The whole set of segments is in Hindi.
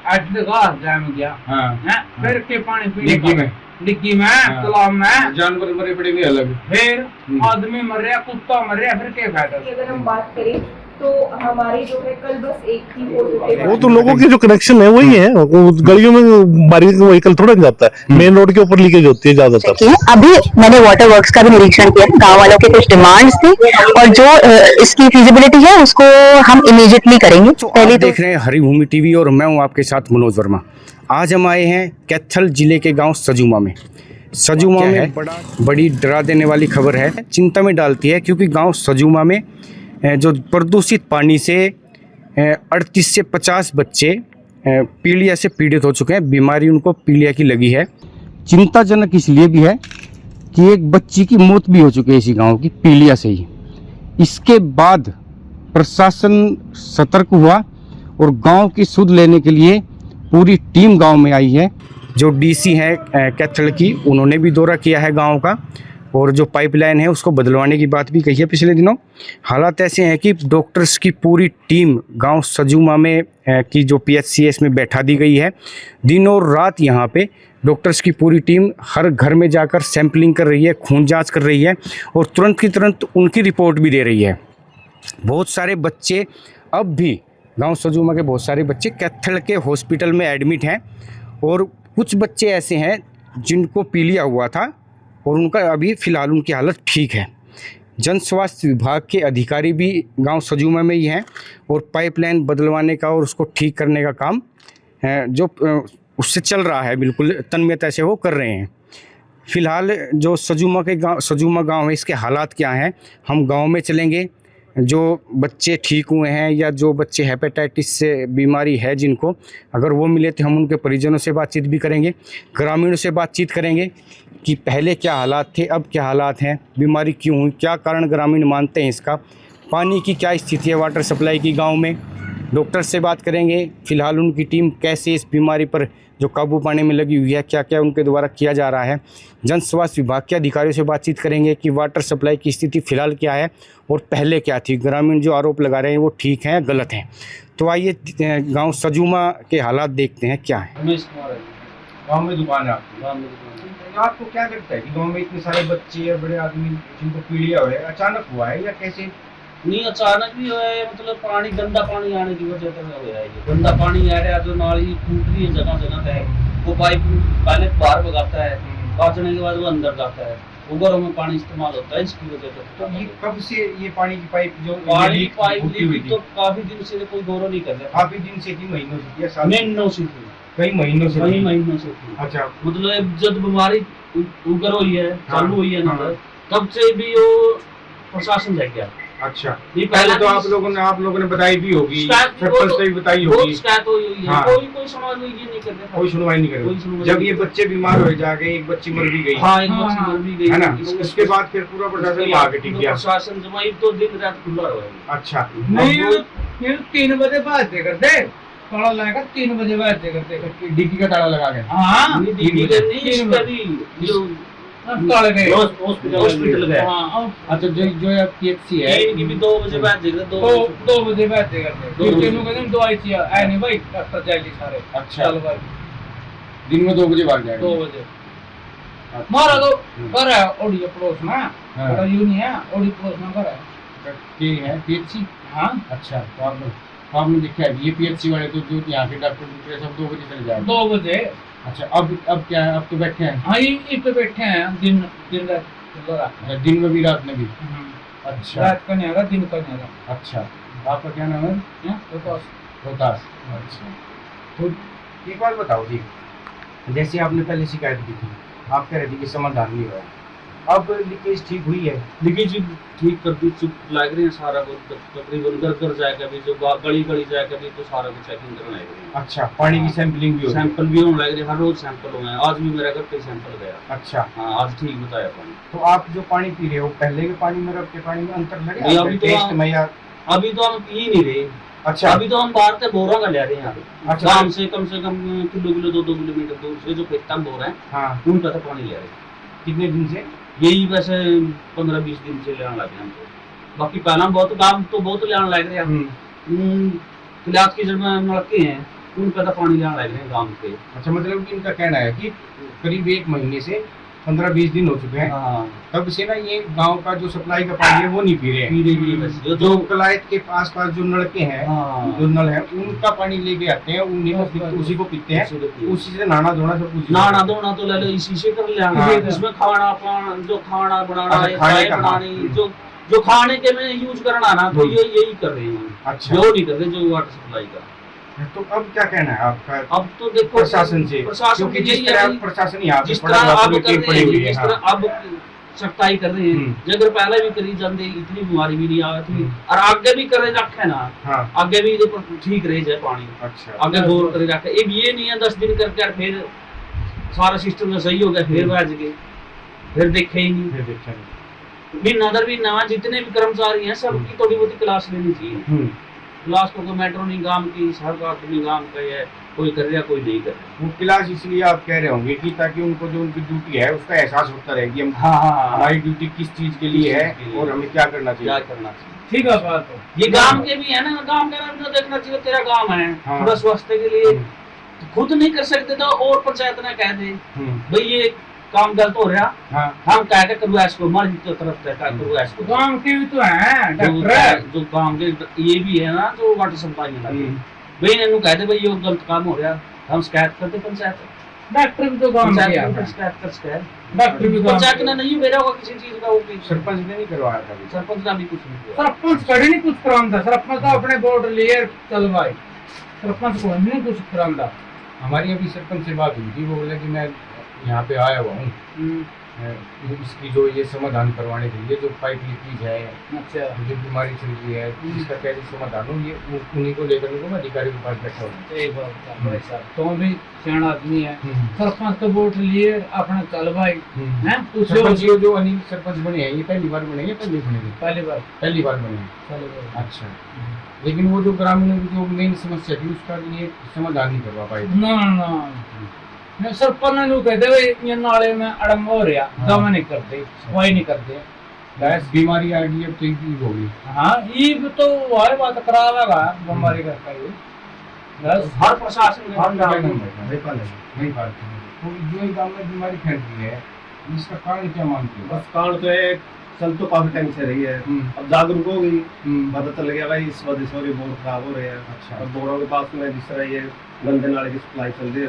जम गया। हाँ फिर के पानी पीने डिग्गी में तालाब में जानवर मरे पड़े भी अलग। फिर आदमी मर रहा, कुत्ता मर रहा, फिर क्या फायदा। अगर हम बात करें तो हमारी जो है कल बस एक ही पॉजिटिव, वो तो लोगों के जो कनेक्शन है वही है, गलियों में बारिश व्हीकल थोड़ा जाता है, मेन रोड के ऊपर लीकेज होती है ज्यादातर। अभी मैंने वाटर वर्क्स का भी निरीक्षण किया, गांव वालों के कुछ डिमांड्स थी और जो इसकी फिजिबिलिटी है उसको हम इमीडिएटली करेंगे। तो आप देख रहे हैं हरिभूमि टीवी और मैं हूं आपके साथ मनोज वर्मा। आज हम आए हैं कैथल जिले के गांव सजुमा में। सजुमा में बड़ी डरा देने वाली खबर है, चिंता में डालती है, क्योंकि गांव सजुमा में जो प्रदूषित पानी से 38 से 50 बच्चे पीलिया से पीड़ित हो चुके हैं। बीमारी उनको पीलिया की लगी है। चिंताजनक इसलिए भी है कि एक बच्ची की मौत भी हो चुकी है इसी गांव की पीलिया से ही। इसके बाद प्रशासन सतर्क हुआ और गांव की सुध लेने के लिए पूरी टीम गांव में आई है। जो डीसी है कैथल की, उन्होंने भी दौरा किया है गांव का और जो पाइपलाइन है उसको बदलवाने की बात भी कही है पिछले दिनों। हालात ऐसे हैं कि डॉक्टर्स की पूरी टीम गांव सजुमा में की जो PHCS में बैठा दी गई है। दिन और रात यहाँ पे डॉक्टर्स की पूरी टीम हर घर में जाकर सैंपलिंग कर रही है, खून जांच कर रही है और तुरंत की तुरंत उनकी रिपोर्ट भी दे रही है। बहुत सारे बच्चे अब भी गांव सजुमा के बहुत सारे बच्चे कैथल के हॉस्पिटल में एडमिट हैं और कुछ बच्चे ऐसे हैं जिनको पीलिया हुआ था और उनका अभी फ़िलहाल उनकी हालत ठीक है। जन स्वास्थ्य विभाग के अधिकारी भी गांव सजुमा में ही हैं और पाइपलाइन बदलवाने का और उसको ठीक करने का काम जो उससे चल रहा है, बिल्कुल तन्मयता से वो कर रहे हैं। फ़िलहाल जो सजुमा गांव है, इसके हालात क्या हैं, हम गांव में चलेंगे। जो बच्चे ठीक हुए हैं या जो बच्चे हेपेटाइटिस से बीमारी है जिनको, अगर वो मिले तो हम उनके परिजनों से बातचीत भी करेंगे, ग्रामीणों से बातचीत करेंगे कि पहले क्या हालात थे, अब क्या हालात हैं, बीमारी क्यों हुई, क्या कारण ग्रामीण मानते हैं इसका, पानी की क्या स्थिति है वाटर सप्लाई की गांव में। डॉक्टर से बात करेंगे, फ़िलहाल उनकी टीम कैसे इस बीमारी पर जो काबू पाने में लगी हुई है, क्या क्या उनके द्वारा किया जा रहा है। जन स्वास्थ्य विभाग के अधिकारियों से बातचीत करेंगे कि वाटर सप्लाई की स्थिति फ़िलहाल क्या है और पहले क्या थी। ग्रामीण जो आरोप लगा रहे हैं वो ठीक हैं, गलत हैं। तो आइए गांव सजुमा के हालात देखते हैं क्या है। गाँव में दुकान है आपकी, आपको क्या लगता है कि गाँव में इतने सारे बच्चे या बड़े आदमी जिनको पीलिया हुआ है, अचानक हुआ है या कैसे? नहीं, अचानक भी हुआ है, मतलब पानी, गंदा पानी आने की वजह से हुआ है। ये गंदा पानी आ रहा है, जो नाली फूट रही है जगह जगह है, वो पाइप पहले बाहर भगाता है, काटने के बाद वो अंदर जाता है, वो घरों में पानी इस्तेमाल होता है इसकी वजह से। तो ये कब से ये पानी की पाइप जो पाइप लीक तो काफी दिन से कोई गौरव नहीं कर रहा। काफी दिन से थी, महीनों से थी, महीनों से थी, कई महीनों से थी। अच्छा, मतलब जब बीमारी उगर हुई है, चालू हुई है ना, तब से भी वो प्रशासन रह गया। अच्छा, ये पहले तो आप लोगों ने बताई भी होगी, सरपंच से भी बताई होगी, शिकायत हुई है, कोई सुनवाई नहीं कर रहा, कोई सुनवाई नहीं कर रहा। जब ये बच्चे बीमार हो जाके एक बच्ची मर भी गई, हाँ, एक बच्ची मर भी गई है ना, इसके बाद फिर पूरा प्रशासन आगे टिक गया। प्रशासन जमाई तो दिन रात खुला रहा। अच्छा, नहीं 3 बजे बाद करते ताला लगा, 3 बजे बाद करते डिग्गी का ताला लगा के। हाँ, डिग्गी का नहीं, इसका भी जो हॉस्पिटल गए। अच्छा, जो PHC है इनकी भी 2 बजे बाद देगा, 2 बजे बाद देगा, तीनों का दिन दवाई चाहिए, ऐ नहीं भाई डॉक्टर जाएगी सारे। अच्छा, चल भाई दिन में 2 बजे बाद जाएगा। 2 बजे मारा तो घर है ओडी पड़ोस में, बड़ा यूनी है, ओडी पड़ोस में घर है। ठीक है PHC। हाँ, अच्छा, तो आपने देखा है ये PHC वाले तो जो यहाँ के डॉक्टर सब 2 बजे चले जाएंगे। 2 बजे। अच्छा, अब क्या है, अब तो बैठे हैं। हाँ, ये तो बैठे हैं दिन रात, दिन में भी रात में भी। अच्छा, रात का नहीं आएगा, दिन का नहीं आएगा। अच्छा, आपका क्या नाम है? रोहतास। अच्छा, तो एक बात बताओ जी, जैसे आपने पहले शिकायत की थी, आप कह रहे थे कि समाधान नहीं हुआ, अब लीकेज ठीक हुई है? लीकेज ठीक कर दी, चुप लग रही है सारा कुछ, तकरीबन घर जाएगा भी, जो गली जाएगा भी, तो सारा कुछ चेकिंग करने लग रही है। अच्छा, पानी की सैंपलिंग भी सैंपल भी होने लग रही है, हर रोज सैंपल हुए हैं, आज भी मेरा घर पे सैंपल गया। अच्छा, हाँ, आज ठीक बताया पानी। तो आप जो पानी पी रहे हो, पहले के पानी में अब के पानी में अंतर लगे? अभी तो हम पी ही नहीं रहे। अच्छा, अभी तो हम बाहर से बोरा का ले रहे हैं यहाँ पे। अच्छा, गांव से कम 2 किलोमीटर दूर से जो फेंकता बोर है, हाँ, उनका तो पानी ले रहे हैं। कितने दिन से? यही वैसे 15-20 दिन से लेने लगे हम तो। बाकी पहला बहुत काम तो बहुत लेने लग रहे हैं। किलास की जब नलके हैं, उनका तो पानी लाने लग रहे हैं गांव के। अच्छा, मतलब कि इनका कहना है कि करीब 1 महीने से 15-20 दिन हो चुके हैं, हाँ, तब से ना ये गांव का जो सप्लाई का पानी है वो नहीं पी रहे हैं। पी रही है बस जो कलायत के पास जो नलके हैं, हाँ, जो नल है, उनका पानी लेके आते हैं, उसी को पीते हैं, उसी से नहाना धोना सब कुछ। नहाना धोना तो ले लो इसी से कर हाँ। लेंगे। इसमें खाना जो खाना बनाना अच्छा, है, खाने चाय का, बनानी, जो खाने के में यूज करना ना, तो यही कर रहे हैं। अच्छा, जो नहीं कर रहे जो वाटर सप्लाई का। तो अब क्या कहना है आपका अब तो देखो प्रशासन से? क्योंकि जिस तरह प्रशासन यहाँ पे जिस पड़ा तरह हुआ अब है, कर पड़ी रहे हुई हैं, है, जिस हाँ। तरह अब सख्ताई कर रहे हैं, जगह पहले भी करी जाते इतनी बीमारी भी नहीं आ थी, और आगे भी करे रखे ना, हाँ। आगे भी देखो ठीक रहे जाए पानी। अच्छा, आगे गौर करे रखे। एक ये नहीं है 10 दिन करके फिर सारा सिस्टम में सही हो गया, फिर बज गए, फिर देखे ही नहीं। फिर देखा भी नदर भी नवा जितने भी कर्मचारी हैं सबकी थोड़ी बहुत क्लास लेनी चाहिए। क्लास को मेट्रो निगम की, सरकार निगम का है, कोई कर रहा कोई नहीं कर रहा। वो क्लास इसलिए आप कह रहे होंगे कि ताकि उनको जो उनकी ड्यूटी है उसका एहसास होता रहे कि हम हाँ, हमारी ड्यूटी किस चीज के लिए है किस चीज के लिए। और हमें क्या करना क्या चाहिए। करना चाहिए। ठीक है बात है। ये गांव के भी है ना, गांव का नाम देखना चाहिए, तेरा गांव है, हाँ। थोड़ा स्वास्थ्य के लिए खुद नहीं कर सकते तो और पंचायत ने कह दे भाई ये काम गलत हो रहा, हाँ। हम कह के करो इसको, मर्ज की तरफ से करो इसको। गांव के भी तो हैं जो डॉक्टर, जो गांव के ये भी है ना जो वाटर सप्लाई में लगे, भाई इन्होंने कह दे भाई ये गलत काम हो रहा, हम शिकायत करते पंचायत। डॉक्टर भी तो गांव में पंचायत है, में शिकायत कर सकते डॉक्टर भी गांव पंचायत में ने नहीं मेरा होगा किसी चीज का, वो सरपंच ने नहीं करवाया था अभी। सरपंच ने भी कुछ नहीं किया। सरपंच कड़ी नहीं कुछ करांदा, सरपंच तो अपने बोर्ड लिए चल भाई, सरपंच को नहीं कुछ करांदा। हमारी अभी सरपंच से बात हुई थी, वो बोला कि मैं यहाँ पे आया हुआ हूँ इसकी जो ये समाधान करवाने के लिए, जो पाइप लीकेज है, अच्छा, जो बीमारी चल रही है, इसका कैसे समाधान हो, ये उन्हीं को लेकर मैं अधिकारी के पास बैठा हूँ। एक बात भाई साहब, तो भी सियाना आदमी है, सरपंच तो वोट लिए अपना चल भाई हैं, सरपंच ये जो अनिल सरपंच बने हैं, ये पहली बार बने हैं या पहले बने हैं? पहली बार बने हैं। अच्छा, लेकिन वो जो ग्रामीणों की जो मेन समस्या थी उसका ये समाधान नहीं करवा पाए। ना सरपंच ने कहते भाई ये नाले में अड़ंगा हो रहा, दवा नहीं करते, सफाई नहीं करते, गैस बीमारी आ गई, अब तो ये होगी। हाँ ये तो वही बात करावेगा बीमारी का ये बस हर प्रशासन में हम गाँव में नहीं बात तो जो गाँव में बीमारी फैल रही है, इसका कारण क्या मानते हो? बस कारण तो है, चल तो काफी टाइम से रही है, अब जागरूक हो गई, पता चल गया भाई इस वजह से बोर्ड खराब हो रहे हैं। अच्छा, और बोर्डों के पास में जिस तरह ये गंदे नाले की सप्लाई चल रही है,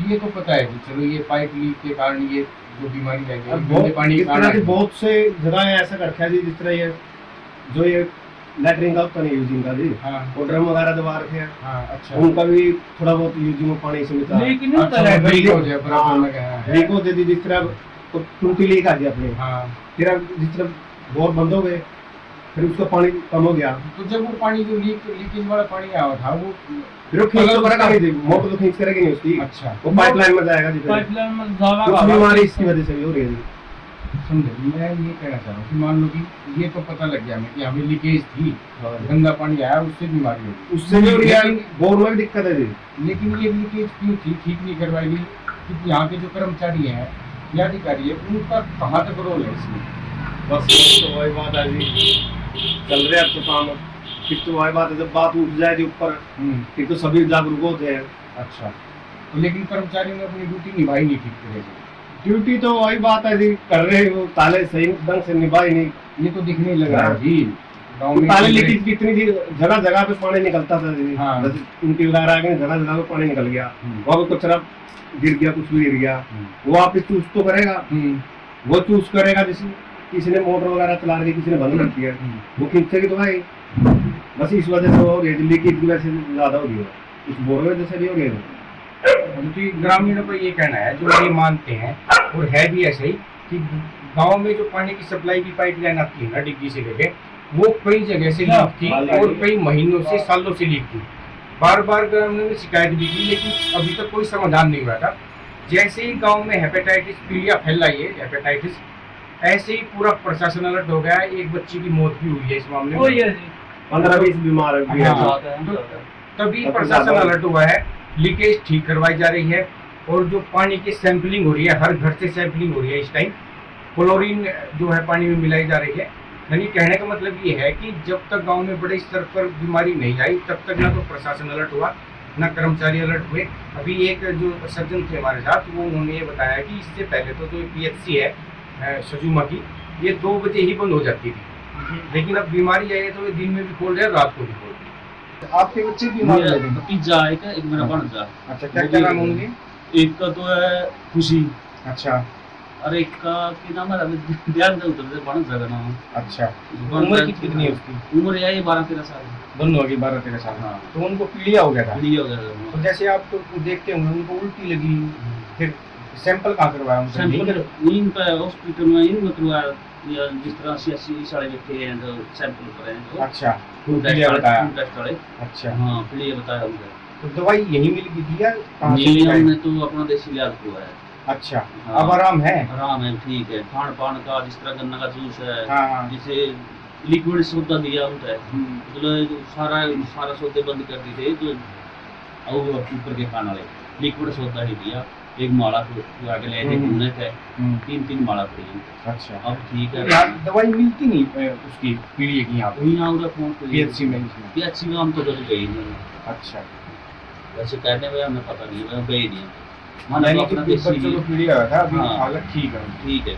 ये तो पता है कि चलो ये पाइप लीक के कारण ये जो बीमारी लगी है, अब गंदे पानी के इस तरह कारण की बहुत से जगह ऐसा कर रखा है जी, जिस तरह ये जो ये लैटरिन का होता नहीं यूजिंग का जी, हाँ, वो ड्रम वगैरह दबा रखे हैं, हाँ, अच्छा, उनका भी थोड़ा बहुत यूजिंग में पानी से मिलता है। लेकिन नहीं अच्छा, होता है लीक हो जाए बराबर में क्या है। लीक होते थी, जिस तरह टूटी लीक आ गई अपनी, हाँ, फिर अब जिस तरह बोर बंद हो गए, फिर उसका पानी कम हो गया, तो जब वो पानी जो लीकेज वाला पानी आया था वो फिर वो खींच तो करेगा नहीं, मोटर तो खींच करेगी नहीं उसकी, अच्छा, वो पाइपलाइन में जाएगा जी, फिर पाइपलाइन में जावा कुछ बीमारी इसकी वजह से भी हो रही है जी। समझे? मैं ये कहना चाह रहा हूँ कि मान लो कि ये तो पता लग गया हमें कि हमें लीकेज थी, गंदा पानी आया, उससे बीमारी होगी, उससे भी हो रही है, बोर में भी दिक्कत है जी। लेकिन ये लीकेज क्यों थी, ठीक नहीं करवाई गई? क्योंकि यहाँ के जो कर्मचारी हैं या अधिकारी है, उनका कहाँ तक रोल है इसमें? बस तो वही बात है जी, चल रहे अब तो काम, फिर तो वही बात है, जब बात उठ जाए जी ऊपर, फिर तो सभी जागरूक होते हैं। अच्छा, तो लेकिन कर्मचारी ने अपनी ड्यूटी निभाई नहीं ठीक तरह से। ड्यूटी तो वही बात है जी, कर रहे हो ताले सही ढंग से निभाए नहीं, ये तो दिखने ही लग रहा है जी गाँव में। ताले लीकेज कितनी थी, जगह जगह पे पानी निकलता था जी, हाँ। उनकी वगैरह आ गई, जगह जगह पे पानी निकल गया, वहाँ पे कचरा गिर गया, कुछ भी गिर गया, वो आप चूस तो करेगा, वो चूस करेगा, जैसे किसी ने मोटर वगैरह चला रही है, किसी ने बंद रखी है, वो खींचेगी तो भाई, बस इस वजह से हो रही है, लीकेज की वजह से ज्यादा हो रही है, इस बोर वजह से भी हो रही है। क्योंकि ग्रामीणों का ये कहना है, जो ये मानते हैं और है भी ऐसे ही, कि गांव में जो पानी की सप्लाई की पाइपलाइन आती है ना डिग्गी से लेके, वो कई जगह से लीक थी और कई महीनों से सालों से लीक थी। बार बार ग्रामीणों ने शिकायत भी की, लेकिन अभी तक कोई समाधान नहीं हुआ था। जैसे ही गाँव में हेपेटाइटिस पीलिया फैला ये हेपेटाइटिस, ऐसे ही पूरा प्रशासन अलर्ट हो गया है। एक बच्ची की मौत भी हुई है इस मामले में, 15-20 बीमार भी है। हाँ, तभी प्रशासन अलर्ट हुआ है, लीकेज ठीक करवाई जा रही है, और जो पानी की सैंपलिंग हो रही है, हर घर से सैंपलिंग हो रही है इस टाइम, क्लोरीन जो है पानी में मिलाई जा रही है। यानी कहने का मतलब ये है कि जब तक गांव में बड़े स्तर पर बीमारी नहीं आई, तब तक ना तो प्रशासन अलर्ट हुआ ना कर्मचारी अलर्ट हुए। अभी एक जो सर्जन थे हमारे साथ, वो उन्होंने ये बताया कि इससे पहले तो जो PHC है सजूमा की, ये 2 बजे ही बंद हो जाती थी, लेकिन अब बीमारी आई है तो ये दिन में भी खोल रहे हैं, रात को भी खोल रहे हैं। तो आपके बच्चे बीमार हो मेरा गए थे? भतीजा एक है, एक मेरा भांजा। अच्छा, क्या क्या नाम होंगे? एक का तो है खुशी, अच्छा और एक का की नाम है अभी ध्यान से उतर से भांजा का नाम। अच्छा, उम्र कितनी है उसकी? उम्र है ये 12-13 साल। दोनों होगी 12-13 साल। हाँ। तो उनको पीलिया हो गया था। पीलिया हो गया तो जैसे आप तो देखते होंगे उनको उल्टी लगी, फिर सैंपल कहाँ करवाया उनसे? सैंपल इन पे हॉस्पिटल में इन करवाया, या जिस तरह से सारे बैठे हैं जो सैंपल करे हैं जो। अच्छा, खून पीलिया बताया। टेस्ट वाले। अच्छा, हाँ, पीलिया बताया उनको। तो दवाई यही मिल गई थी या कहाँ से ये मिलाई? हमने तो अपना देसी इलाज करवाया है। अच्छा, हाँ। अब आराम है? आराम है, ठीक है। खान पान का जिस तरह गन्ना का जूस है, हाँ हाँ। जिसे लिक्विड सौदा दिया होता है, हम्म, मतलब सारा सौदे बंद कर दी थे, तो और ऊपर के खाने वाले लिक्विड सौदा ही दिया। एक माला को आगे ले थे, घूमने थे, 3-3 माला पड़ी। अच्छा, अब ठीक है। यहाँ दवाई मिलती नहीं उसकी पीलिया की यहाँ पे? यहाँ उधर फोन PHC में इसमें? PHC में हम तो कभी गए नहीं। अच्छा, वैसे कहने में हमें पता नहीं, मैं गए नहीं। यानी कि अपना बच्चों देसी को पीलिया हुआ था, अभी हाँ। हालत ठीक है? ठीक है।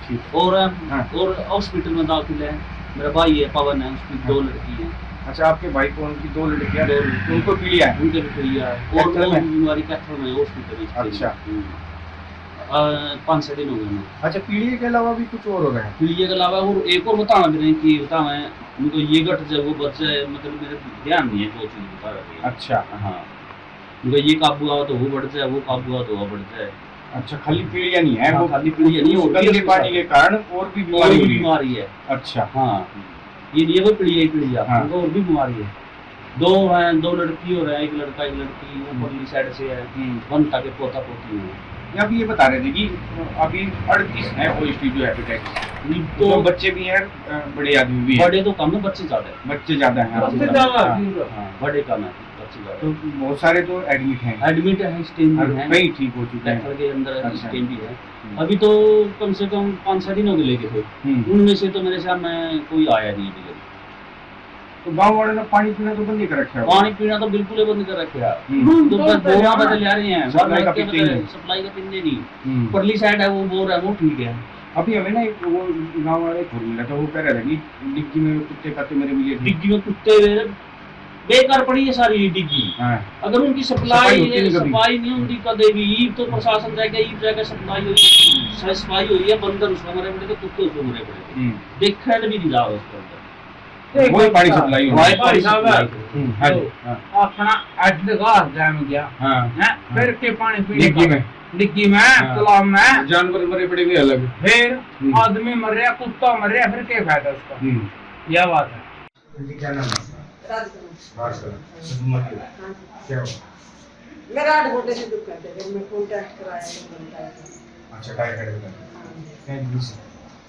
ठीक। और हाँ। और हॉस्पिटल में दाखिल है मेरा भाई है, पवन है, उसकी 2 लड़की हैं। अच्छा, आपके भाई को उनकी 2 लड़कियां, दो लड़कियां। उनको पीलिया है? उनके भी पीलिया है। और कैथल में? बीमारी कैथल में हॉस्पिटल में। अच्छा। 5-6 दिन हो गए ना। अच्छा, पीलिया के अलावा भी कुछ और हो रहा है? पीलिया के अलावा और एक और बताना मेरे कि बतावा उनको ये घट जाए वो बच जाए, मतलब मेरे ध्यान नहीं है जो चीज बता रही है। अच्छा हाँ, उनको ये काबू आओ तो वो बढ़ जाए, वो काबू आओ तो वो बढ़ जाए। अच्छा, खाली पीलिया नहीं है? हाँ, वो खाली पीलिया नहीं होती है, गंदे पानी के कारण और भी और बीमारी भी हो रही है? बीमारी है। अच्छा, हाँ, ये वो पीलिया ही पीलिया, हाँ। उनको और भी बीमारी है। 2 हैं, 2 लड़की हो रहा है, एक लड़का एक लड़की, वो परली साइड से है, बनता के पोता पोती है। अभी ये बता रहे थे कि अभी 38 है पॉजिटिव जो हेपेटाइटिस, तो तो बच्चे भी हैं, बड़े आदमी भी हैं? बड़े तो कम है, बच्चे ज्यादा है। बच्चे ज्यादा हैं? सबसे ज्यादा हाँ। भीड़ है। हाँ, बड़े कम है, बच्चे ज्यादा तो बहुत सारे तो एडमिट हैं, एडमिट है, स्टेम भी है, कई ठीक हो चुके हैं? कैथल के अंदर अच्छा। स्टेम भी है। अभी तो कम से कम 5-6 दिन हो गए लेके थे, उनमें से तो मेरे सामने कोई आया नहीं अभी तक। तो गांव वालों ने पानी पीना तो बंद ही कर रखा है? पानी पीना तो बिल्कुल ही बंद कर रखा है। तो तो बस बोरा तो बदल जा रहे हैं, सप्लाई का पीते नहीं। सप्लाई का पीते नहीं। हम्म। परली साइड है वो बोर है, वो ठीक है। अभी हमें ना एक वो गांव वाले फोन मिला था, वो कह रहा था कि डिग्गी में कुत्ते खाते मेरे मिले थे। डिग्गी में कुत्ते बेकार पड़ी है सारी डिग्गी। हाँ। अगर उनकी सफाई होती नहीं कभी। सफाई नहीं होती कदे भी, ईद तो प्रशासन जाएगा, ईद जाकर सफाई हुई, सफाई हुई है, बंदर उसमें मरे पड़े थे, कुत्ते उसमें मरे पड़े थे। देखा भी नहीं जा उसके अंदर। वही पानी सप्लाई हो वही रहा पानी साहब है। सप्लाई। है। हाँ जी, हाँ। अपना अटगाह जाम गया हाँ। है, फिर के पानी पीने डिग्गी का। में डिग्गी में, हाँ। तालाब में, जानवर मरे पड़े भी अलग। फिर आदमी मर रहा, कुत्ता मर रहा, फिर क्या फायदा उसका? यह बात है। क्या नाम है? क्या हुआ? मेरा 8 घंटे से दुख करते थे, मैं खून टेस्ट कराया तो बनता है। अच्छा, टाइफाइड वगैरह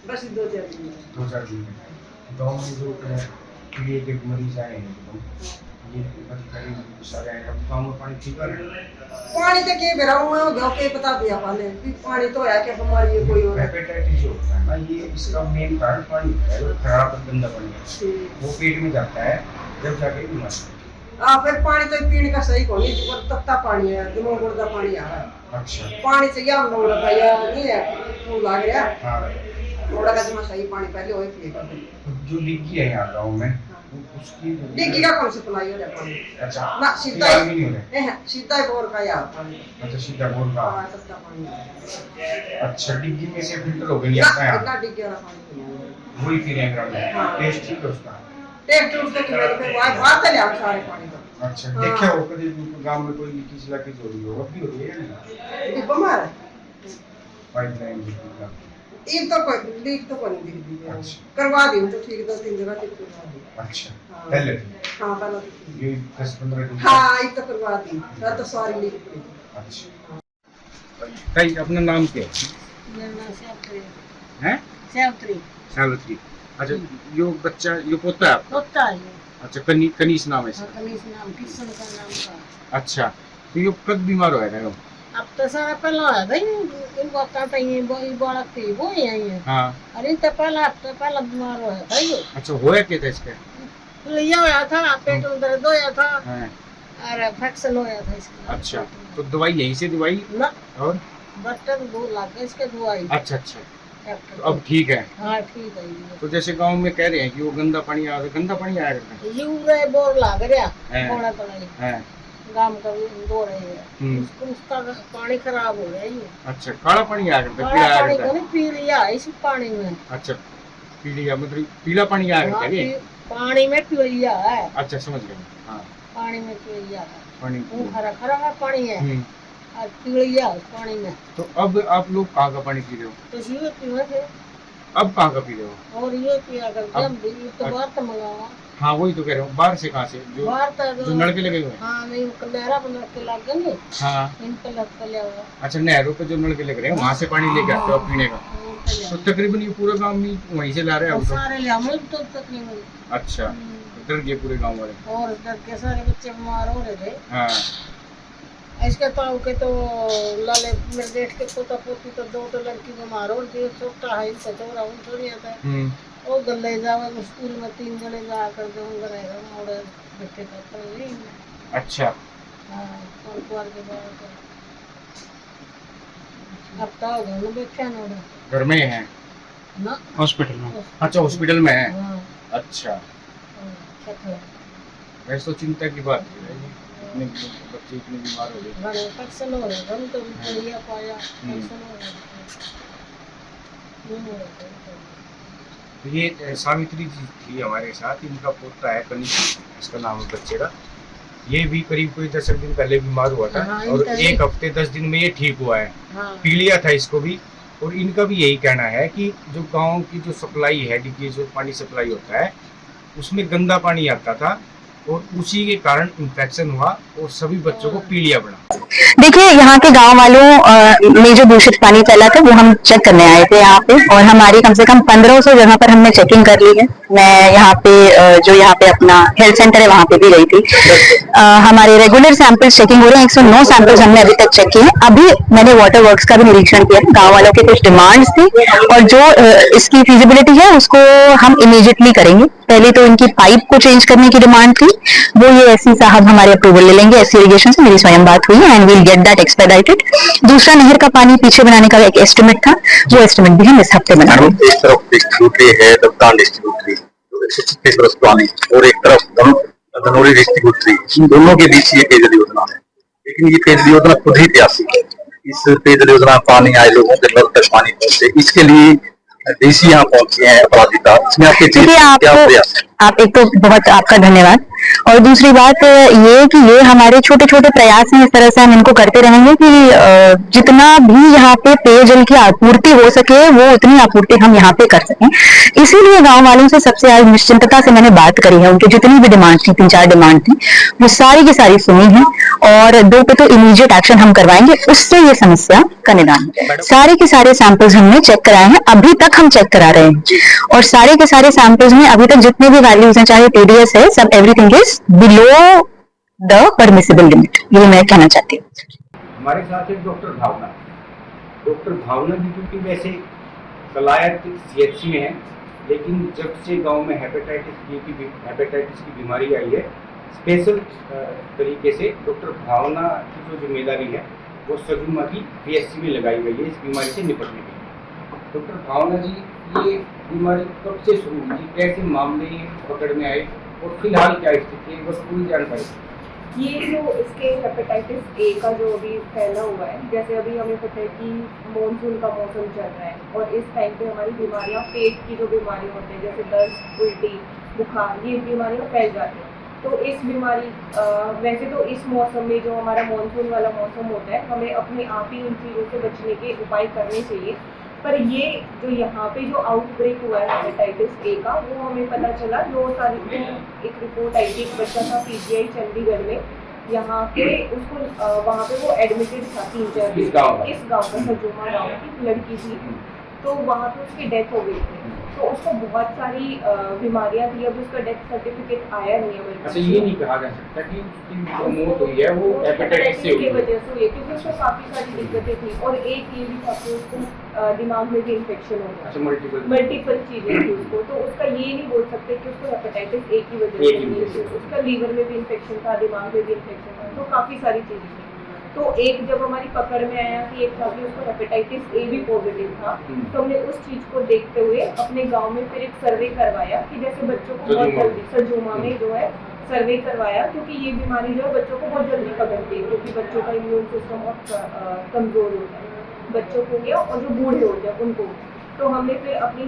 बस 2-4 दिन में। 2-4 दिन में गाँव में जो पीलिया के मरीज आए हैं, तो ये करीब सारे आए हैं, गाँव में पानी ठीक है? पानी तो के बेरा हुआ हो के पता पिया पाले भी पानी तो है क्या बीमारी है कोई और है। हेपेटाइटिस जो होता है ना, ये इसका मेन कारण पानी होता है, वो खराब गंदा पानी है, वो पेट में जाता है, जब जाके बीमारी। फिर पानी तो पीने का सही कोनी, जो तत्ता पानी है, दिमाग गुड़ पानी आ रहा है। अच्छा। पानी चाहिए हम लोग का या नहीं है, फूल लग रहा है हाँ। थोड़ा का जमा सही पानी पहले वही पिएगा। जो डिग्गी है यहाँ गाँव में, उसकी डिग्गी का कौन सप्लाई हो रहा है पानी? अच्छा, ना सीधा इलाज भी नहीं हो रहा है? सीधा ही बोर का या पानी। अच्छा, सीधा बोल का। हाँ, तत्ता पानी। अच्छा, डिग्गी में से फिल्टर हो गई आपका ना यहाँ? डिग्गी वाला पानी पीना। वही पी रहे हैं ग्राम में? हाँ। टेस्ट ठीक है उसका? टेस्ट टूट के फिर बात है हम सारे पानी का। अच्छा, देखा हो कभी गांव में कोई लीकेज लाकेज हो रही हो? अभी हो रही है या ये बीमार है। Pipeline leak? ये तो कोई लीक तो कोई नहीं दिख दी। अच्छा। करवा दी तो ठीक, 2-3 जगह ठीक करवा दी। अच्छा, हाँ। पहले थी? हाँ पहले तो ठीक। ये 10-15 दिन? हाँ ये तो करवा दी, फिर तो सारी लीक थी। अच्छा। कई अपना नाम क्या है? मेरा नाम सेवत्री हैं? सेवत्री सावित्री। अच्छा, यो बच्चा, यो पोता है आपका? होता है। अच्छा, कनीस नाम है इसका? कनीस नाम किशन का नाम का। अच्छा, तो यो कब बीमार होया था यो? अब तो सारा पहला है भाई, इनको कहता है ये बड़ा थी वो ही है। हाँ। अरे तो पहला बीमार हुआ था ये। अच्छा, होया क्या था इसका? लिया हुआ था, पेट में दर्द होया था। हाँ। अरे फैक्शन होया था इसका। अच्छा, तो दवाई यहीं से दवाई ना और बटन दो लाग गए इसके दवाई। अच्छा अच्छा, तो अब ठीक है। हाँ ठीक है ये। तो जैसे गांव में कह रहे हैं कि वो गंदा पानी आया करता है। यूरे बोर लाग रहा है। कोना तलाई है। गांव का भी दो रहे हैं उसका पानी खराब हो गया ये। अच्छा, काला पानी आया करता है, काला पानी करता को है। नहीं पी लिया इस पानी में। अच्छा, पीलिया मतलब पीला पानी आया करता है ये? पानी में पीलिया है। अच्छा, समझ गया। हाँ, पानी में पीलिया है, पानी वो खरा खरा का पानी है और पीलिया उस पानी में। तो अब आप लोग कहाँ का पानी पी रहे हो? तो ये पीवा थे अब कहाँ का पी रहे हो? और ये पिया करते हम भी तो बाहर तो मंगावा। हाँ, वही तो कह रहा हूँ, बाहर से कहाँ से? जो बाहर तो जो नलके लगे हुए हैं। हाँ नहीं कलेरा बना के लग गए। हाँ, इनके लग के लिया हुआ। अच्छा, नहरों पे जो नलके लग रहे हैं वहाँ से पानी लेके आते हो आप पीने का? तो तकरीबन ये पूरा गांव में वहीं से ला रहे हैं अब तो? सारे लिया हम तो तकरीबन। अच्छा, डर गए पूरे गांव वाले? और डर के सारे बच्चे बीमार हो रहे थे। हाँ, इसके ताऊ के तो लाले मेरे जेठ के पोता पोती तो दो तो लड़की बीमार हो रही, छोटा है इसका छोरा वो तो नहीं आता है। वो गले जावे स्कूल में 3 जने जा कर दो रहेगा मोड़े बच्चे का पढ़े। अच्छा, हाँ और कुआर के बाद अब तो घर में बैठा ना घर में है ना हॉस्पिटल में? अच्छा, हॉस्पिटल में है। हाँ अच्छा, अच्छा वैसे तो चिंता की बात है, इतने बच्चे इतने बीमार हो गए। घर फैक्शन हो रहा हम तो बढ़िया पाया फैक्शन हो रहा तो ये सावित्री जी थी हमारे साथ, इनका पोता है कनिष्क, इसका नाम है बच्चे का। ये भी करीब कोई 10 दिन पहले बीमार हुआ था। हाँ, और 1 हफ्ते 10 दिन में ये ठीक हुआ है। हाँ। पीलिया था इसको भी। और इनका भी यही कहना है कि जो गांव की जो सप्लाई है, की जो पानी सप्लाई होता है उसमें गंदा पानी आता था और उसी के कारण इन्फेक्शन हुआ और सभी बच्चों को पीलिया बना। देखिए, यहाँ के गांव वालों में जो दूषित पानी फैला था वो हम चेक करने आए थे यहाँ पे, और हमारी कम से कम 1500 जगह पर हमने चेकिंग कर ली है। मैं यहाँ पे जो यहाँ पे अपना हेल्थ सेंटर है वहाँ पे भी गई थी। हमारे रेगुलर सैंपल्स चेकिंग हो रहे हैं। 109 सैंपल्स हमने अभी तक चेक किए हैं। अभी मैंने वाटर वर्क्स का भी निरीक्षण किया। गाँव वालों के कुछ डिमांड्स थी और जो इसकी फिजिबिलिटी है उसको हम इमीडिएटली करेंगे। पहले तो इनकी पाइप को चेंज करने की डिमांड थी, वो ये एससी साहब हमारे अप्रूवल ले लेंगे। एससी इरिगेशन से मेरी स्वयं बात हुई है and we'll get that expedited. दूसरा, नहर का पानी पीछे बनाने का एक एस्टिमेट था, वो एस्टिमेट भी हम इस हफ्ते बनाएंगे। एक तरफ डिस्ट्रीब्यूटरी है दफ्तान डिस्ट्रीब्यूटरी 136 बरस पुरानी, और एक तरफ धनौरी डिस्ट्रीब्यूटरी, इन दोनों के बीच ये पेयजल योजना है। लेकिन ये पेयजल योजना खुद ही प्यासी है। इस पेयजल योजना पानी आए लोगों के नल तक पानी पहुंचे, इसके लिए डीसी यहाँ पहुंचे हैं अपराधिता। इसमें आपके क्या प्रयास है? आप एक तो बहुत आपका धन्यवाद, और दूसरी बात ये कि ये हमारे छोटे छोटे प्रयास हैं। इस तरह से हम इनको करते रहेंगे कि जितना भी यहाँ पे पेयजल की आपूर्ति हो सके वो उतनी आपूर्ति हम यहाँ पे कर सकें। इसीलिए गांव वालों से सबसे आज निश्चिंतता से मैंने बात करी है। उनकी जितनी भी डिमांड थी, 3-4 डिमांड थी, वो सारी की सारी सुनी है और 2 पे तो इमीडिएट एक्शन हम करवाएंगे, उससे ये समस्या का निदान। सारे के सारे सैंपल्स हमने चेक कराए हैं, अभी तक हम चेक करा रहे हैं, और सारे के सारे सैंपल्स में अभी तक जितने भी वैल्यूज हैं, चाहे टीडीएस है, सब everything is below the permissible limit. ये मैं कहना चाहती हूँ। हमारे साथ एक डॉक्टर भावना जी, क्योंकि वैसे कलायत सीएचसी में है, लेकिन जब से गांव में हेपेटाइटिस की बीमारी आई है, स्पेशल तरीके से डॉक्टर भावना की जो जिम्मेदारी है वो सजुमा की बीएससी में लगाई गई है इस बीमारी से निपटने के लिए। डॉक्टर भावना जी, ये बीमारी कब से शुरू हुई थी, कैसे मामले पकड़ में आए और फिलहाल क्या स्थिति है, बस पूरी जानकारी। ये जो इसके हेपेटाइटिस ए का जो अभी फैला हुआ है, जैसे अभी हमें पता है कि मॉनसून का मौसम चल रहा है और इस टाइम पे हमारी बीमारियां, पेट की जो बीमारियां होती हैं जैसे दस्त, उल्टी, बुखार, ये बीमारियां फैल जाती हैं। तो इस बीमारी वैसे तो इस मौसम में जो हमारा मॉनसून वाला मौसम होता है, हमें अपने आप ही इन चीज़ों से बचने के उपाय करने चाहिए। पर ये जो यहाँ पे जो आउटब्रेक हुआ है हेपेटाइटिस ए का, वो हमें पता चला 2 तारीख को एक रिपोर्ट आई थी। एक बच्चा था पीजीआई चंडीगढ़ में, यहाँ पे उसको वहाँ पे वो एडमिटेड था 3-4 दिन। इस गाँव का सजुमा गाँव की लड़की थी। तो वहाँ पे उसकी डेथ हो गई थी। तो उसको बहुत सारी बीमारियां थी, अब उसका डेथ सर्टिफिकेट आया नहीं है मेरे अच्छा, ये नहीं कहा जा सकता कि उसकी जो मौत हुई है वो हेपेटाइटिस से हुई की है। वजह से हुई है, क्योंकि उसको काफी सारी दिक्कतें थी और एक ये भी था कि उसको दिमाग में भी इन्फेक्शन हो अच्छा, गया, मल्टीपल चीजें थी उसको। तो उसका ये नहीं बोल सकते कि उसको हेपेटाइटिस ए की वजह से हुई है, उसका लीवर में भी इन्फेक्शन था, दिमाग में भी इन्फेक्शन था, तो काफी सारी चीजें थी। तो एक जब हमारी पकड़ में आया कि एक था कि उसको हेपेटाइटिस ए भी पॉजिटिव था, तो हमने उस चीज को देखते हुए अपने गांव में फिर एक सर्वे करवाया कि जैसे बच्चों को बहुत जल्दी सजूमा में जो है सर्वे करवाया, क्योंकि ये बीमारी जो है बच्चों को बहुत जल्दी पकड़ती है, क्योंकि बच्चों का इम्यून सिस्टम बहुत कमजोर होता है, बच्चों को गया और जो बूढ़े होते हैं उनको। तो हमने फिर अपनी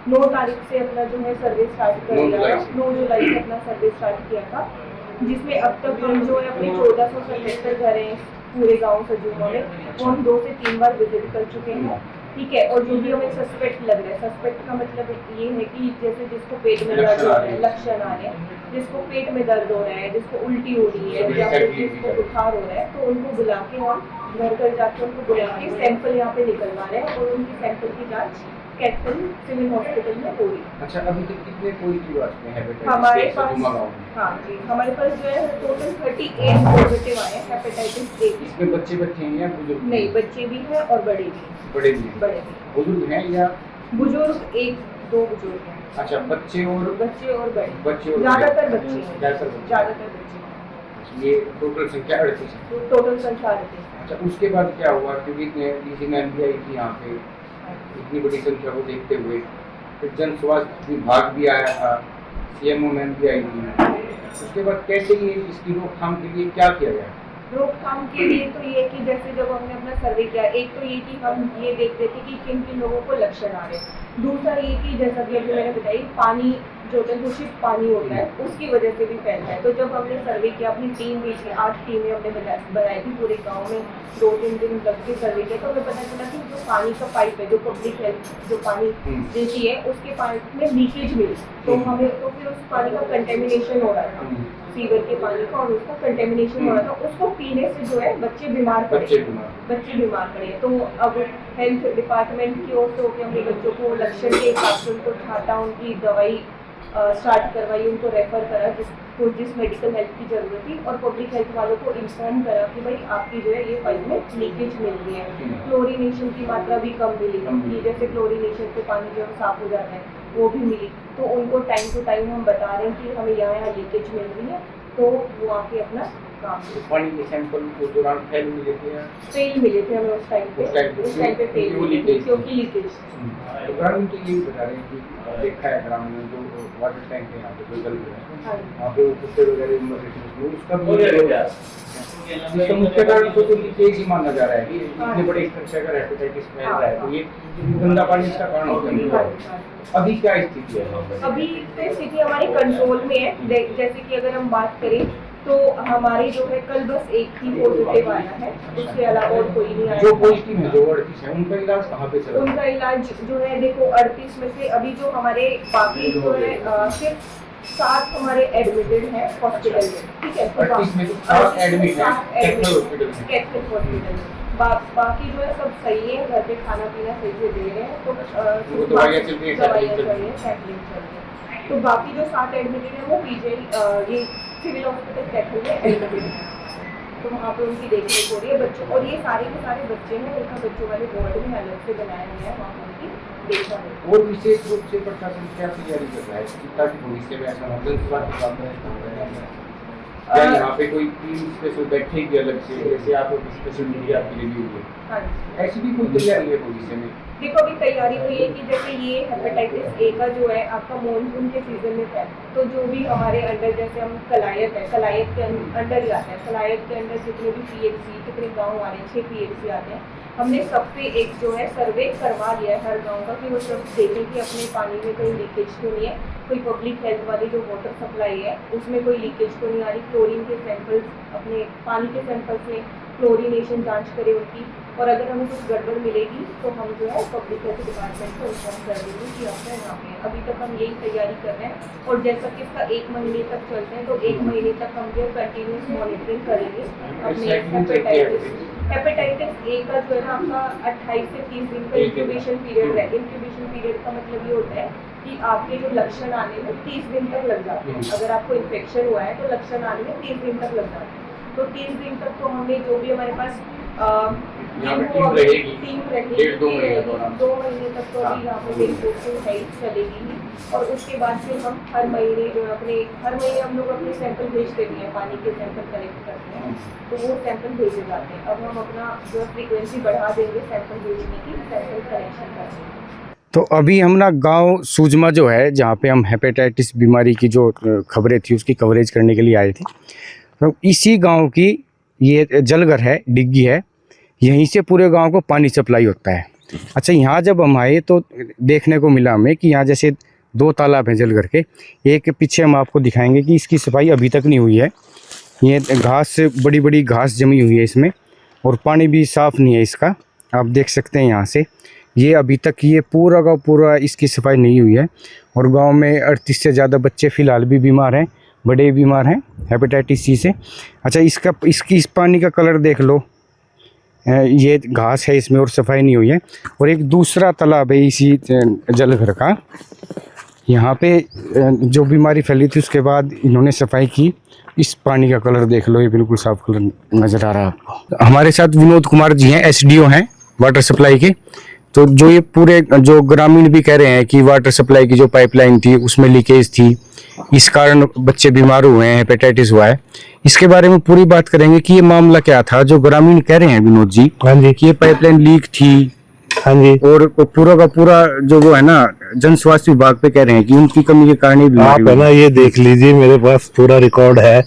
9 तारीख से अपना जो है सर्वे स्टार्ट कर दिया, 9 जुलाई से अपना सर्वे स्टार्ट किया था, जिसमें अब तक हम जो है अपने 1477 घर हैं पूरे गांव सजूमा में, वो हम 2 से 3 बार विजिट कर चुके हैं, ठीक है। और जो भी हमें सस्पेक्ट लग रहा है, सस्पेक्ट का मतलब ये है कि जैसे जिसको पेट में दर्द हो रहा है, लक्षण आ रहे हैं, जिसको पेट में दर्द हो रहा है, जिसको उल्टी हो रही है या फिर जिसको बुखार हो रहा है, तो उनको बुला के हम घर घर जाके उनको बुला के सैंपल यहाँ पे निकलवा रहे हैं और उनकी सैंपल की जाँच कैथल सिविल हॉस्पिटल में हो रही है। अच्छा, अभी तक कितने पॉजिटिव आ चुके हैं हेपेटाइटिस हमारे के पास सजूमा गाँव में? हाँ जी, हमारे पास जो है टोटल 38 पॉजिटिव आए हैं हेपेटाइटिस ए। इसमें बच्चे हैं या बुजुर्ग? नहीं, बच्चे भी हैं और बड़े भी हैं। बड़े भी हैं। बड़े भी, बुजुर्ग हैं या बुजुर्ग 1-2 बुजुर्ग हैं। अच्छा, बच्चे और बड़े, ज्यादातर बच्चे हैं, ज्यादातर बच्चे हैं। ये टोटल संख्या 38 है। टोटल संख्या 38। अच्छा, उसके बाद क्या हुआ? क्योंकि डीसी मैम भी आई थी यहाँ पे, इतनी बड़ी संख्या को देखते हुए फिर जन स्वास्थ्य विभाग भी आया था, CMO मैम भी आई थी। उसके बाद कैसे ये इसकी रोकथाम के लिए क्या किया गया? रोकथाम के लिए तो ये कि जैसे जब हमने अपना सर्वे किया, एक तो ये कि हम ये देखते थे कि किन किन लोगों को लक्षण आ रहे हैं, दूसरा ये कि जैसा कि अभी मैंने बताई पानी जो होता है दूषित पानी होता है, उसकी वजह से भी फैलता है। तो जब हमने सर्वे किया, अपनी टीम भी थी, 8 टीमें हमने बनाई थी पूरे गाँव में, 2-3 दिन लग के सर्वे किया, तो हमें पता चला कि जो पानी का पाइप है, जो पब्लिक हेल्थ जो पानी देती है, उसके पाइप में लीकेज मिली, तो हमें तो फिर उस पानी का कंटेमिनेशन हो रहा था, सीवर के पानी का, और उसका कंटेमिनेशन हो रहा था, उसको पीने से जो है बच्चे बीमार पड़े। तो अब हेल्थ डिपार्टमेंट की ओर से होकर हमने बच्चों को लक्षण के हिसाब से उनको छाटा, उनकी दवाई स्टार्ट करवाई, उनको रेफर करा जिसको जिस मेडिकल हेल्प की जरूरत थी, और पब्लिक हेल्थ वालों को इन्फॉर्म करा कि भाई आपकी जो है ये पाइप में लीकेज मिल रही है। क्लोरीनेशन की मात्रा भी कम मिली, कि जैसे क्लोरीनेशन से पानी जो है साफ हो जाता है वो भी मिली, तो उनको टाइम टू टाइम हम बता रहे हैं कि हमें यहाँ लीकेज मिल रही है, तो वो आके अपना काम पानी के सैंपल को दौरान फेल मिले थे हमें उस टाइम पे फेल मिले, क्योंकि लीकेज। तो ग्रामीण तो यही बता रहे हैं कि देखा है ग्रामीण में जो वाटर टैंक है यहाँ पे जो जल रहे हैं, वहाँ पे कुत्ते वगैरह उसका इसका मुख्य कारण तो लीकेज ही माना जा रहा है कि इतने बड़े स्ट्रक्चर का हेपेटाइटिस फैल रहा है, तो ये गंदा पानी इसका कारण होता है। अभी क्या स्थिति है? अभी तो स्थिति हमारी कंट्रोल में है। जैसे कि अगर हम बात करें तो हमारे जो है कल बस एक ही पॉजिटिव आया है, उसके अलावा और कोई नहीं आया। जो पॉजिटिव है, जो 38 है, उनका इलाज कहाँ पे चल रहा है? उनका इलाज जो है देखो 38 में से अभी जो हमारे बाकी जो है सिर्फ 7 हमारे एडमिटेड हैं हॉस्पिटल में, ठीक है। 38 में 7 एडमिट हैं कैथल हॉस्पिटल में, बाकी जो है सब सही है, घर पे खाना पीना सही से दे रहे हैं, तो दवाइयाँ चल रही है, सैम्पलिंग चल रही है। तो बाकी जो 7 एडमिटेड है वो PGI ये सिविल हॉस्पिटल कैथल में एडमिटेड है, तो वहाँ पे उनकी देखरेख हो रही है बच्चों, और ये सारे के सारे बच्चे हैं, उनका बच्चों वाले वार्ड में अलग से बनाया गया है, वहाँ उनकी देखभाल। और विशेष रूप से प्रशासन क्या तैयारी कर रहा है ताकि भविष्य में ऐसा क्या यहाँ पे कोई टीम स्पेशल बैठेगी अलग से, जैसे आप स्पेशल मीडिया के लिए भी हुए, ऐसी भी कोई तैयारी है भविष्य में? देखो अभी तैयारी तो ये कि जैसे ये हेपेटाइटिस ए का जो है आपका मॉनसून के सीजन में है, तो जो भी हमारे अंडर जैसे हम कलायत है, कलायत के अंडर ही आता है, कलायत के अंडर जितने भी PHC कितने गाँव आ रहे हैं, 6 PHC आते हैं, हमने सब पे एक जो है सर्वे करवा लिया है हर गांव का, कि वो सब देखें कि अपने पानी में कोई लीकेज तो नहीं है, कोई पब्लिक हेल्थ वाली जो वाटर सप्लाई है उसमें कोई लीकेज तो नहीं आ रही, क्लोरीन के सैंपल्स अपने पानी के सैंपल्स में क्लोरीनेशन जांच करें उनकी, और अगर हमें कुछ गड़बड़ मिलेगी तो हम जो है पब्लिक हेल्थ डिपार्टमेंट को इन्फॉर्म कर देंगे कि आपका यहाँ पे अभी तक हम यही तैयारी कर रहे हैं, और जैसा कि इसका 1 महीने तक चलते हैं, तो 1 महीने तक हम जो कंटिन्यूस मॉनिटरिंग करेंगे अपने हेपेटाइटिस ए का जो है ना आपका 28 से 30 दिन का इंक्यूबेशन पीरियड है। इंक्यूबेशन पीरियड का मतलब ये होता है कि आपके जो लक्षण आने में 30 दिन तक लग जाते हैं। अगर आपको इन्फेक्शन हुआ है तो लक्षण आने में 30 दिन तक लग जाते हैं। तो 30 दिन तक तो हमने जो भी हमारे पास टीम रहेगी 2 महीने तक तो अभी यहाँ पे मेरी पोस्टिंग है चलेगी ही। और उसके बाद फिर हम हर महीने हम लोग अपने सैंपल भेज देते हैं, पानी के सैंपल कलेक्ट करते हैं, तो वो सैंपल भेजे जाते हैं। अब हम अपना जो फ्रीक्वेंसी बढ़ा देंगे सैंपल भेजने की, सैंपल कलेक्शन करते हैं। तो अभी हम ना गांव सूजमा जो है, जहाँ पे हम हेपेटाइटिस बीमारी की जो खबरें थी उसकी कवरेज करने के लिए आए थे। तो इसी गांव की ये जलघर है, डिग्गी है, यहीं से पूरे गांव को पानी सप्लाई होता है। अच्छा, यहाँ जब हम आए तो देखने को मिला हमें कि यहाँ जैसे 2 तालाब हैं जलघर के, एक पीछे हम आपको दिखाएंगे कि इसकी सफाई अभी तक नहीं हुई है। ये घास, बड़ी बड़ी घास जमी हुई है इसमें, और पानी भी साफ़ नहीं है इसका, आप देख सकते हैं यहाँ से। ये अभी तक ये पूरा का पूरा इसकी सफाई नहीं हुई है। और गांव में 38 से ज़्यादा बच्चे फ़िलहाल भी बीमार हैं, बड़े बीमार हैं हेपेटाइटिस सी से। अच्छा, इस पानी का कलर देख लो, ये घास है इसमें और सफाई नहीं हुई है। और एक दूसरा तालाब है इसी जलघर का, यहाँ पे जो बीमारी फैली थी उसके बाद इन्होंने सफाई की। इस पानी का कलर देख लो, ये बिल्कुल साफ कलर नज़र आ रहा है आपको। हमारे साथ विनोद कुमार जी हैं, SDO हैं वाटर सप्लाई के। तो जो ये पूरे जो ग्रामीण भी कह रहे हैं कि वाटर सप्लाई की जो पाइपलाइन थी उसमें लीकेज थी, इस कारण बच्चे बीमार हुए हैं, हेपेटाइटिस हुआ है, इसके बारे में पूरी बात करेंगे कि ये मामला क्या था जो ग्रामीण कह रहे हैं विनोद जी। हाँ जी, कि ये पाइपलाइन लीक थी। हाँ जी, और पूरा का पूरा जो वो है ना, जन स्वास्थ्य विभाग पे कह रहे हैं कि उनकी कमी के कारण ही आप है ना ये देख लीजिए, मेरे पास पूरा रिकॉर्ड है।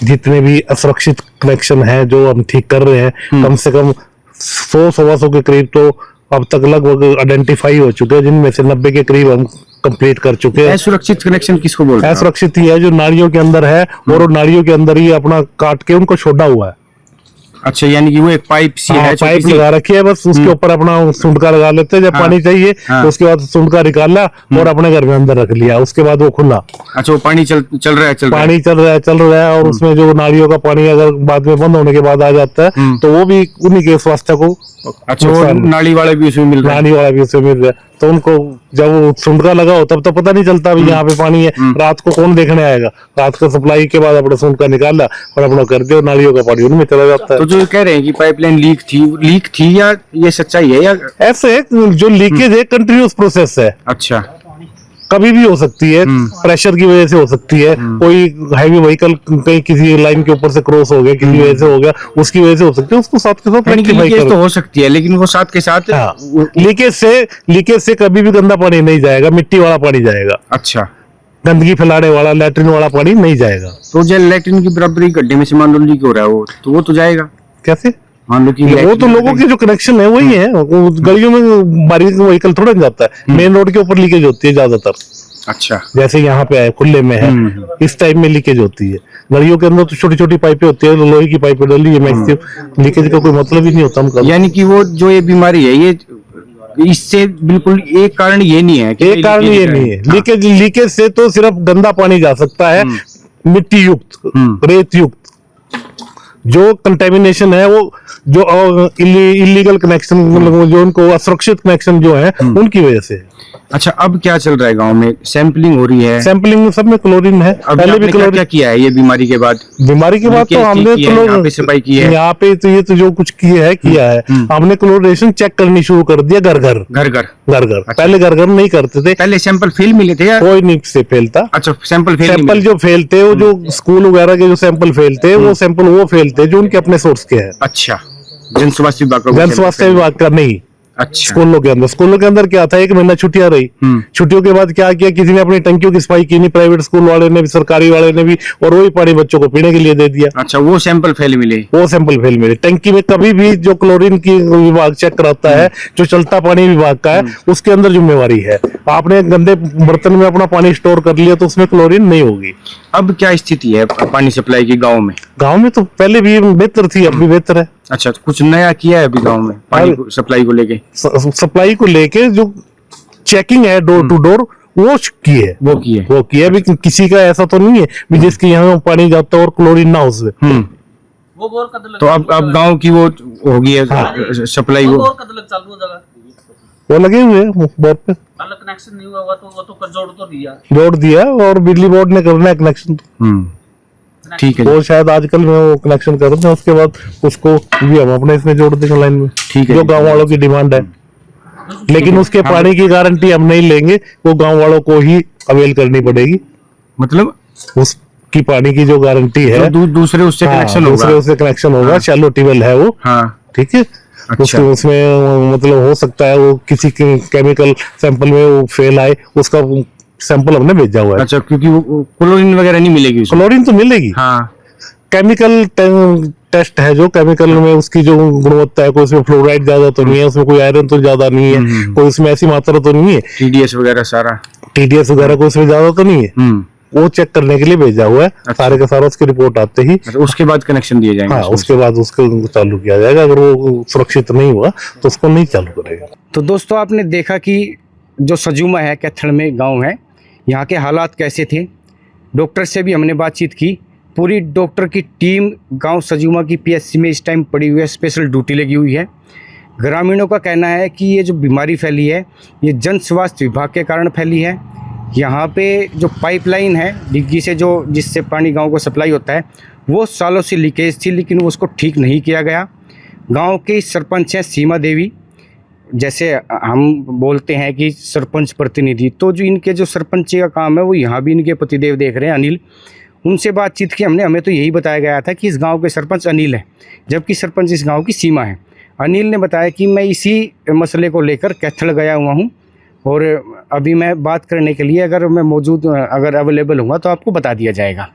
जितने भी असुरक्षित कनेक्शन है जो हम ठीक कर रहे हैं, कम से कम 100-125 के करीब तो अब तक लगभग आइडेंटिफाई हो चुके हैं, जिनमें से 90 के करीब हम कंप्लीट कर चुके हैं। असुरक्षित कनेक्शन किसको बोलते हैं? असुरक्षित ही है जो नालियों के अंदर है, और नालियों के अंदर ही अपना काट के उनको छोड़ा हुआ है। अच्छा, यानी कि वो एक पाइप सी है, पाइप लगा रखी है, बस उसके ऊपर अपना सुंडका लगा लेते हैं जब पानी चाहिए, तो उसके बाद सुंडका निकाला और अपने घर में अंदर रख लिया, उसके बाद वो खुला। अच्छा, वो पानी चल रहा है पानी चल रहा है और उसमें जो नालियों का पानी अगर बाद में बंद होने के बाद आ जाता है तो वो भी उन्हीं के स्वास्थ्य को। अच्छा, नाली वाले भी उसमें मिल रहा है, नाली वाला भी उसमें मिल रहा है। तो उनको जब वो सुंडका लगा हो तब तो पता नहीं चलता अभी यहाँ पे पानी है, रात को कौन देखने आएगा। रात को सप्लाई के बाद अपना सुंडका निकाला और अपना कर दिया, नालियों का पानी उनमें चला जाता है। तो जो कह रहे हैं कि पाइपलाइन लीक थी या ये सच्चाई है या ऐसे जो लीकेज है कंटिन्यूस प्रोसेस है। अच्छा, कभी भी हो सकती है, प्रेशर की वजह से हो सकती है, कोई हैवी व्हीकल कहीं किसी लाइन के ऊपर से क्रॉस हो गया, किसी वजह से हो गया, उसकी वजह से हो सकती है, उसको साथ के साथ रेक्टिफाई करो। तो हो सकती है, लेकिन वो साथ के साथ लीकेज से कभी भी गंदा पानी नहीं जाएगा, मिट्टी वाला पानी जाएगा। अच्छा, गंदगी फैलाने वाला लैट्रिन वाला पानी नहीं जाएगा। तो जब लैट्रिन की बराबरी गड्ढे में से मान लो लीक हो रहा है वो तो जाएगा कैसे? मान लो कि वो तो लोगों के जो कनेक्शन है वही है, गलियों में बारिश में व्हीकल थोड़ा जाता है, मेन रोड के ऊपर लीकेज होती है ज्यादातर। अच्छा, जैसे यहाँ पे है, खुले में है, इस टाइप में लीकेज होती है। गलियों के अंदर तो छोटी छोटी पाइपें होती है, लोहे की पाइपें डली है, मैक्सिमम लीकेज का कोई मतलब ही नहीं होता। यानी कि वो जो ये बीमारी है, ये इससे बिल्कुल एक कारण ये नहीं है, एक कारण ये नहीं है। लीकेज से तो सिर्फ गंदा पानी जा सकता है, मिट्टी युक्त, रेत युक्त। जो कंटेमिनेशन है, वो जो इलीगल कनेक्शन, जो उनको असुरक्षित कनेक्शन जो है उनकी वजह से। अच्छा, अब क्या चल रहा है गांव में? सैंपलिंग हो रही है? सैंपलिंग में सब में क्लोरीन है। पहले भी क्लोरीन क्या किया है ये बीमारी के बाद? बीमारी के बाद तो हमने यहाँ पे सफाई की है, यहाँ पे तो ये तो जो कुछ किया है हमने क्लोरीनेशन चेक करनी शुरू कर दिया घर घर। पहले घर घर नहीं करते थे। पहले सैंपल फेल मिले थे? कोई नहीं से फेल था। अच्छा, सैंपल जो फेल थे, वो जो स्कूल वगैरह के जो सैंपल फेल थे, वो सैंपल वो फेल थे जो उनके अपने सोर्स के हैं। अच्छा, जन स्वास्थ्य विभाग का नहीं। अच्छा, स्कूलों के अंदर क्या था, 1 महीना छुट्टियां रही, छुट्टियों के बाद क्या किया, किसी ने अपनी टंकियों की सफाई की नहीं, प्राइवेट स्कूल वाले ने भी, सरकारी वाले ने भी, और वही पानी बच्चों को पीने के लिए दे दिया। अच्छा, वो सैंपल फेल मिले। टंकी में कभी भी जो क्लोरीन की विभाग चेक कराता है, जो चलता पानी विभाग का है, उसके अंदर जिम्मेवारी है। आपने गंदे बर्तन में अपना पानी स्टोर कर लिया तो उसमें क्लोरीन नहीं होगी। अब क्या स्थिति है पानी सप्लाई की गाँव में? गाँव में तो पहले भी बेहतर थी, अब भी बेहतर है। अच्छा, तो कुछ नया किया है अभी गांव में पानी सप्लाई को लेके जो चेकिंग है डोर टू डोर, वो की है। किसी का ऐसा तो नहीं है जिसके यहाँ पानी जाता और क्लोरीन ना हो उसमें। वो बोर कद लग तो अब गांव की वो होगी है सप्लाई वो बोर कद लग चालू हो जाएगा वो लगे हुए हैं बोर्ड पे, अलग कनेक्शन नहीं हुआ तो वो तो कर जोड़ तो दिया जोड़ दिया और बिजली बोर्ड ने करना है कनेक्शन। ठीक है वो शायद आजकल में वो कनेक्शन कर रहे हैं, उसके बाद उसको भी हम अपने इसमें जोड़ देंगे लाइन में। ठीक है जो गांव वालों की डिमांड है, लेकिन उसके पानी की गारंटी हम नहीं लेंगे, वो गांव वालों को ही अवेल करनी पड़ेगी। मतलब उसकी पानी की जो गारंटी है दूसरे उससे कनेक्शन होगा, दूसरे उससे कनेक्शन होगा, शैलो ट्यूबवेल है वो। हाँ ठीक है। अच्छा। उसमें मतलब हो सकता है वो किसी केमिकल सैंपल में वो फेल आए, उसका सैंपल हमने भेजा हुआ है। अच्छा, क्योंकि वो क्लोरीन वगैरह नहीं मिलेगी उसमें। क्लोरीन तो मिलेगी। हाँ, केमिकल टेस्ट है जो केमिकल में उसकी जो गुणवत्ता है, कोई उसमें फ्लोराइड ज्यादा तो नहीं है, उसमें कोई आयरन तो ज्यादा नहीं है, कोई उसमें ऐसी मात्रा तो नहीं है, टीडीएस वगैरह सारा टीडीएस वगैरह कोई उसमें ज्यादा तो नहीं है, वो चेक करने के लिए भेजा हुआ है। सारे का सारा उसकी रिपोर्ट आते ही उसके बाद कनेक्शन दिए जाएंगे। हाँ, उसके बाद उसको चालू किया जाएगा। अगर वो सुरक्षित नहीं हुआ तो उसको नहीं चालू करेगा। तो दोस्तों, आपने देखा कि जो सजूमा है, कैथल में गांव है, यहाँ के हालात कैसे थे। डॉक्टर से भी हमने बातचीत की। पूरी डॉक्टर की टीम गांव सजूमा की पीएचसी में इस टाइम पड़ी हुई है, स्पेशल ड्यूटी लगी हुई है। ग्रामीणों का कहना है कि ये जो बीमारी फैली है ये जन स्वास्थ्य विभाग के कारण फैली है। यहाँ पे जो पाइपलाइन है डिग्गी से जो जिससे पानी गांव को सप्लाई होता है वो सालों से लीकेज थी, लेकिन उसको ठीक नहीं किया गया। गांव के सरपंच हैं सीमा देवी, जैसे हम बोलते हैं कि सरपंच प्रतिनिधि, तो जो इनके जो सरपंच का काम है वो यहाँ भी इनके पतिदेव देख रहे हैं अनिल। उनसे बातचीत की हमने, हमें तो यही बताया गया था कि इस गांव के सरपंच अनिल है, जबकि सरपंच इस गांव की सीमा है। अनिल ने बताया कि मैं इसी मसले को लेकर कैथल गया हुआ हूँ और अभी मैं बात करने के लिए अगर अवेलेबल हुआ तो आपको बता दिया जाएगा।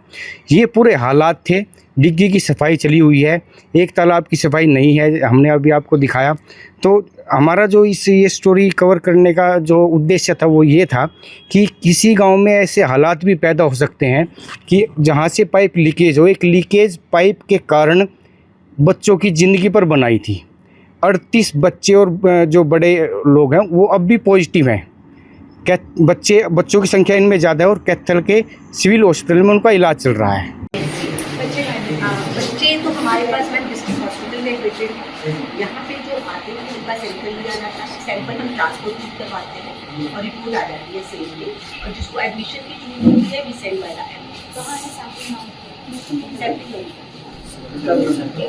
ये पूरे हालात थे। डिग्गी की सफाई चली हुई है, एक तालाब की सफाई नहीं है, हमने अभी आपको दिखाया। तो हमारा जो ये स्टोरी कवर करने का जो उद्देश्य था वो ये था कि किसी गांव में ऐसे हालात भी पैदा हो सकते हैं कि जहां से पाइप लीकेज हो। एक लीकेज पाइप के कारण बच्चों की ज़िंदगी पर बनाई थी। 38 बच्चे और जो बड़े लोग हैं वो अब भी पॉजिटिव हैं। बच्चों की संख्या इनमें ज़्यादा है और कैथल के सिविल हॉस्पिटल में उनका इलाज चल रहा है। बच्चे तो हमारे पास मैम डिस्ट्रिक्ट हॉस्पिटल में बच्चे यहाँ पे जो आते हैं उनका सैंपल लिया जाता है। सैंपल हम ट्रांसपोर्ट करवाते हैं और रिपोर्ट आ जाती है सेम डे, और जिसको एडमिशन की जरूरत होती है वी सेंड वाला है। कहाँ है सैंपल?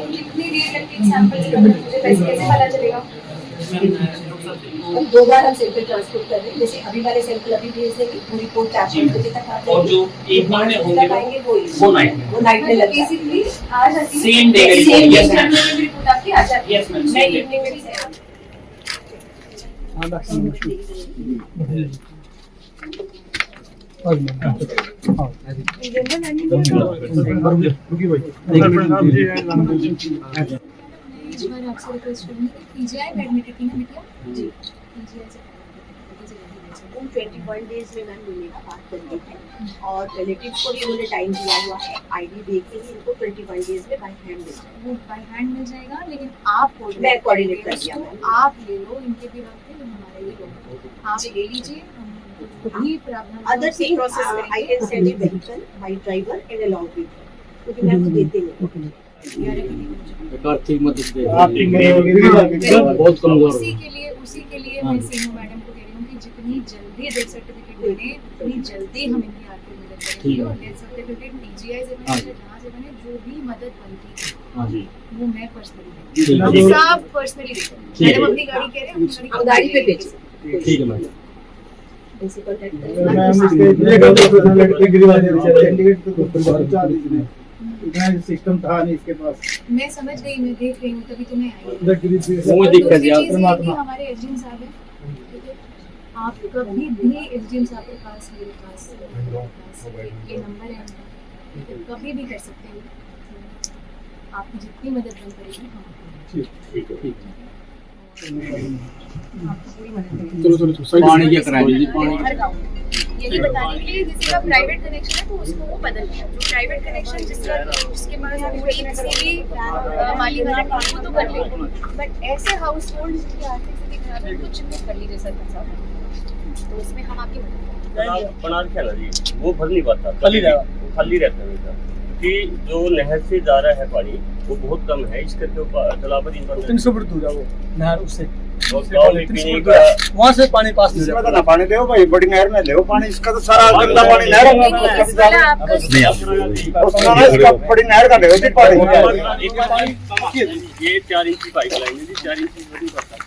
कितनी देर लगती है सैंपल? मुझे कैसे पता चलेगा? 2 बार हम सैंपल ट्रांसपोर्ट कर रहे हैं। जैसे अभी वाले सैंपल अभी भेज देंगे, पूरी रिपोर्ट 4 बजे तक आ जाएगी और जो एक दिन में होंगे वो नाइट में लगेगा। बेसिकली आ जाती है सेम डे रिपोर्ट आपकी आ जाती है। मैं इवनिंग में भी अक्सर रिक्वेस्ट करूँगी पीजीआई में एडमिटेड थी ना बिटिया जी, पीजीआई से 21 डेज में मैम मिलेगा, बात करनी है। और रिलेटिव्स को भी उन्होंने टाइम दिया हुआ है, आईडी देख के इनको 21 डेज में बाय हैंड मिल जाएगा। वो बाय हैंड मिल जाएगा, लेकिन आप मैं कोऑर्डिनेट कर दिया मैम। आप ले लो इनके भी रखते हमारे लिए लोग आप ले लीजिए। वही प्रावधान other same process I can send a vehicle by driver and allowed with, क्योंकि मैं तो देते नहीं आर्थिक मदद दे बहुत कमजोर। उसी के लिए मैं सीमा मैडम को कह रही हूँ कि जितनी जल्दी डेथ सर्टिफिकेट बने उतनी जल्दी हम इनकी आर्थिक मदद करेंगे। और डेथ सर्टिफिकेट पीजीआई से बने जहाँ से बने जो भी मदद बनती है वो मैं पर्सनली सब पर्सनली देती हूँ। मैडम अपनी गाड़ी कह रहे हैं गाड़ी पे भेज। ठीक है मैडम। सिस्टम था नहीं इसके पास। मैं समझ गई, मैं देख रही हूँ, तभी तो मैं आई। हमारे एसडीएम साहब हैं, ठीक है, आप कभी भी एसडीएम साहब के पास मेरे पास ये नंबर है, कभी भी कर सकते हो। आपकी जितनी मदद बन करेगी हम ठीक है आपको पूरी मदद करेंगे। पानी क्या करा दीजिए, पानी यही बताने के लिए जिसका प्राइवेट कनेक्शन है तो उसको वो बदल दिया। जो प्राइवेट कनेक्शन जिसके पास भी माली वाला वो तो कर लेंगे, बट ऐसे हाउस होल्ड जिनकी आर्थिक स्थिति खराब है उनको चिन्हित कर लीजिए सरपंच साहब, तो उसमें हम आपकी मदद बना के जी वो भर नहीं पाता, खाली रहता है। कि जो नहर से जा रहा है पानी वो बहुत कम है, इस करके तालाब पर 300 फुट दूर है वो नहर उससे, और गाँव में पीने का वहाँ से पानी पास नहीं इसमें तो ना पानी दो भाई, बड़ी नहर में ले पानी, इसका तो सारा गंदा पानी नहर में इसका बड़ी नहर का ले पानी। ये 4 इंच की पाइप लाइन है जी, 4 इंच की बड़ी पड़ता है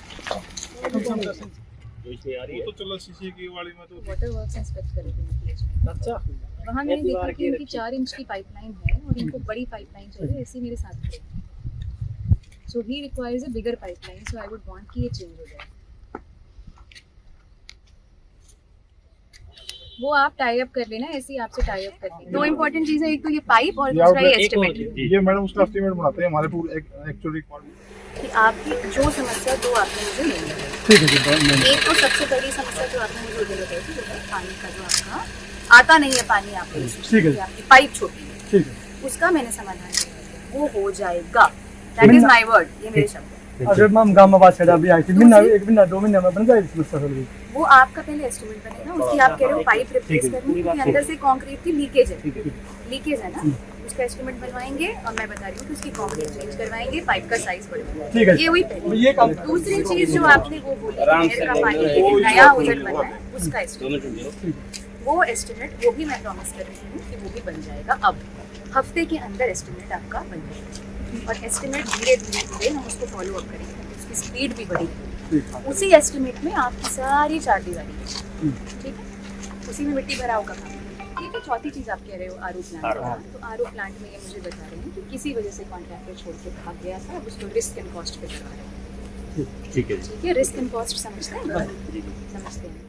जो इसमें आ रही है। तो चलो शीशे की वाली में तो वाटर वर्क्स इंस्पेक्ट करे थे। अच्छा वहाँ मैंने देखा कि इनकी 4 इंच की पाइपलाइन है और इनको बड़ी पाइपलाइन चाहिए, ऐसे मेरे साथ थे। So he requires a bigger pipeline, so I would want कि ये चेंज हो जाए। वो आप टाई अप कर लेना, ऐसे ही आपसे टाई अप कर लेंगे। 2 इंपॉर्टेंट चीजें, एक तो ये पाइप और दूसरा ये एस्टिमेट। ये मैडम उसका एस्टिमेट बनाते हैं हमारे पूरे एक्चुअली कि आपकी जो समस्या 2 आपने मुझे लेनी है। ठीक है। एक तो सबसे बड़ी समस्या जो आपने मुझे उधर बताई थी, वो है पानी का, जो आपका आता नहीं है पानी आपके, ठीक है, आपकी पाइप छोटी है, ठीक है, उसका मैंने समाधान किया, वो हो जाएगा। दैट इज माय वर्ड, ये मेरे शब्द हैं। अगर मैम गांव में बात छड़ा भी आई थी, महीना 1 महीना 2 महीने में बन जाएगी समस्या सॉल्व। वो आपका पहले एस्टिमेट बनेगा, उसकी आप कह रहे हो पाइप रिप्लेस करनी है, क्योंकि अंदर से कंक्रीट की लीकेज है ना, उसका एस्टिमेट बनवाएंगे और मैं बता रही हूँ कि उसकी कंक्रीट चेंज करवाएंगे, पाइप का साइज बढ़वाएंगे। ये हुई पहली। ये काम दूसरी चीज जो आपने वो बोली नहर का पानी नया उधर बना है, उसका एस्टिमेट, वो एस्टिमेट वो भी मैं प्रॉमिस कर रही हूँ कि वो भी बन जाएगा। अब हफ्ते के अंदर एस्टिमेट आपका बन जाएगा और एस्टिमेट धीरे धीरे हम उसको फॉलो अप करेंगे, उसकी स्पीड भी बढ़ेगी। उसी एस्टिमेट में आपकी सारी 4 दीवारी, ठीक है, उसी में मिट्टी भराव का काम। ठीक है, चौथी चीज़ आप कह रहे हो आरओ प्लांट। तो आरओ प्लांट में ये मुझे बता रहे हैं कि किसी वजह से कॉन्ट्रैक्टर छोड़ के भाग गया था, अब उसको रिस्क एंड कॉस्ट पे करवा रहे हैं। ठीक है, ठीक है, रिस्क एंड कॉस्ट समझते हैं? समझते हैं।